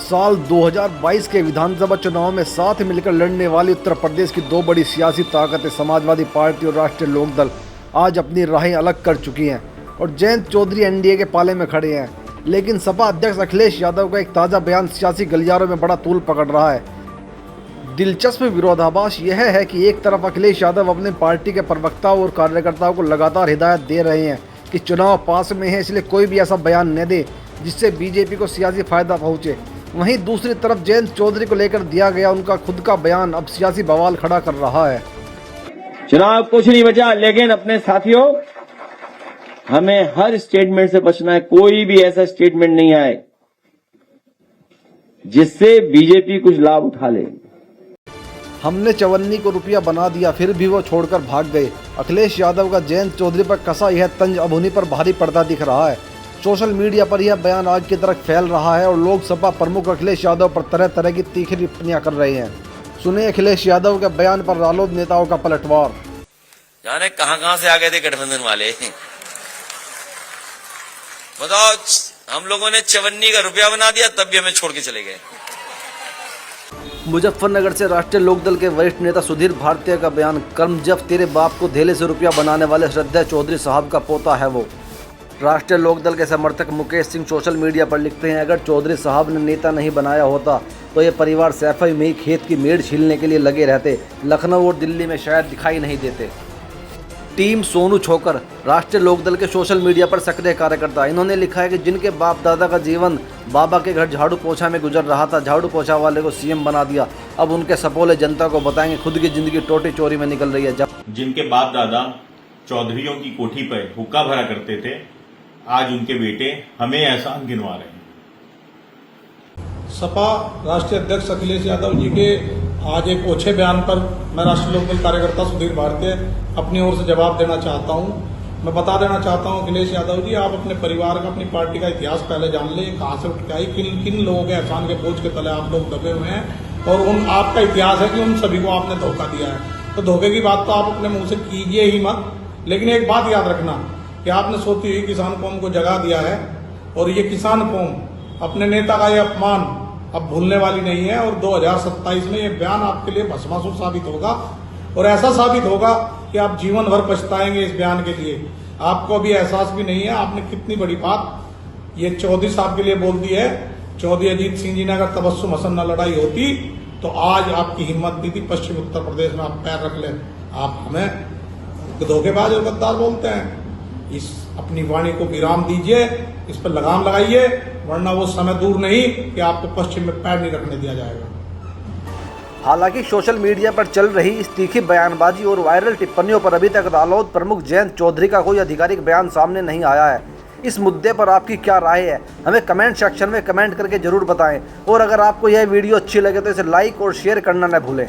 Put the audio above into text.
साल 2022 के विधानसभा चुनाव में साथ मिलकर लड़ने वाली उत्तर प्रदेश की दो बड़ी सियासी ताकतें समाजवादी पार्टी और राष्ट्रीय लोकदल आज अपनी राहें अलग कर चुकी हैं और जयंत चौधरी एनडीए के पाले में खड़े हैं। लेकिन सपा अध्यक्ष अखिलेश यादव का एक ताज़ा बयान सियासी गलियारों में बड़ा तूल पकड़ रहा है। दिलचस्प विरोधाभास यह है कि एक तरफ अखिलेश यादव अपनी पार्टी के प्रवक्ताओं और कार्यकर्ताओं को लगातार हिदायत दे रहे हैं कि चुनाव पास में है, इसलिए कोई भी ऐसा बयान न दे जिससे बीजेपी को सियासी फायदा पहुंचे। वहीं दूसरी तरफ जयंत चौधरी को लेकर दिया गया उनका खुद का बयान अब सियासी बवाल खड़ा कर रहा है। चुनाव कुछ नहीं बचा, लेकिन अपने साथियों हमें हर स्टेटमेंट से बचना है। कोई भी ऐसा स्टेटमेंट नहीं आए जिससे बीजेपी कुछ लाभ उठा ले। हमने चवन्नी को रुपया बना दिया, फिर भी वो छोड़कर भाग गए। अखिलेश यादव का जयंत चौधरी पर कसा यह तंज अब उन्हीं पर भारी पड़ता दिख रहा है। सोशल मीडिया पर यह बयान आग की तरह फैल रहा है और लोकसभा प्रमुख अखिलेश यादव पर तरह तरह की तीखी टिप्पणियां कर रहे हैं। सुने अखिलेश यादव के बयान पर रालोद नेताओं का पलटवार। जाने कहां से आ गए थे गठबंधन वाले। बताओ, हम लोगों ने चवन्नी का रुपया बना दिया, तब भी हमें छोड़ के चले गए। मुजफ्फरनगर से राष्ट्रीय लोकदल के वरिष्ठ नेता सुधीर भारतीय का बयान। कर्मजफ तेरे बाप को धेले से रुपया बनाने वाले श्रद्धेय चौधरी साहब का पोता है वो। राष्ट्रीय लोकदल के समर्थक मुकेश सिंह सोशल मीडिया पर लिखते हैं, अगर चौधरी साहब ने नेता नहीं बनाया होता तो ये परिवार सैफई में ही खेत की मेड़ छीलने के लिए लगे रहते, लखनऊ और दिल्ली में शायद दिखाई नहीं देते। टीम सोनू छोकर राष्ट्रीय लोकदल के सोशल मीडिया पर सक्रिय कार्यकर्ता। इन्होंने लिखा है कि जिनके बाप दादा का जीवन बाबा के घर झाड़ू पोछा में गुजर रहा था, झाड़ू पोछा वाले को सीएम बना दिया। अब उनके सपोले जनता को बताएंगे खुद की जिंदगी टोटी चोरी में निकल रही है। जब जिनके बाप दादा चौधरियों की कोठी पर हुक्का भरा करते थे, आज उनके बेटे हमें एहसान गिनवा रहे हैं। सपा राष्ट्रीय अध्यक्ष अखिलेश यादव जी के आज एक ओछे बयान पर मैं राष्ट्रीय लोकदल कार्यकर्ता सुधीर भारतीय अपनी ओर से जवाब देना चाहता हूं। मैं बता देना चाहता हूं अखिलेश यादव जी, आप अपने परिवार का, अपनी पार्टी का इतिहास पहले जान लें। कहां से उठ के आई, किन किन लोगों के एहसान के बोझ के तले आप लोग दबे हुए हैं और उन आपका इतिहास है कि उन सभी को आपने धोखा दिया है। तो धोखे की बात तो आप अपने मुंह से कीजिए ही मत। लेकिन एक बात याद रखना कि आपने सोती हुई किसान कौम को जगा दिया है और ये किसान कौम अपने नेता का ये अपमान अब भूलने वाली नहीं है। और 2027 में ये बयान आपके लिए भस्मासुर साबित होगा और ऐसा साबित होगा कि आप जीवन भर पछताएंगे इस बयान के लिए। आपको अभी एहसास भी नहीं है आपने कितनी बड़ी बात ये चौधरी साहब के लिए बोल दी है। चौधरी अजीत सिंह जी ने अगर तबस्सुम हसन न लड़ाई होती तो आज आपकी हिम्मत नहीं थी पश्चिम उत्तर प्रदेश में आप पैर रख ले। आप हमें धोखेबाज और गद्दार बोलते हैं। इस अपनी वाणी को विराम दीजिए, इस पर लगाम लगाइए, वरना वो समय दूर नहीं कि आपको पश्चिम में पैर नहीं रखने दिया जाएगा। हालांकि सोशल मीडिया पर चल रही इस तीखी बयानबाजी और वायरल टिप्पणियों पर अभी तक रालोद प्रमुख जयंत चौधरी का कोई आधिकारिक बयान सामने नहीं आया है। इस मुद्दे पर आपकी क्या राय है, हमें कमेंट सेक्शन में कमेंट करके जरूर बताएं। और अगर आपको यह वीडियो अच्छी लगे तो इसे लाइक और शेयर करना न भूलें।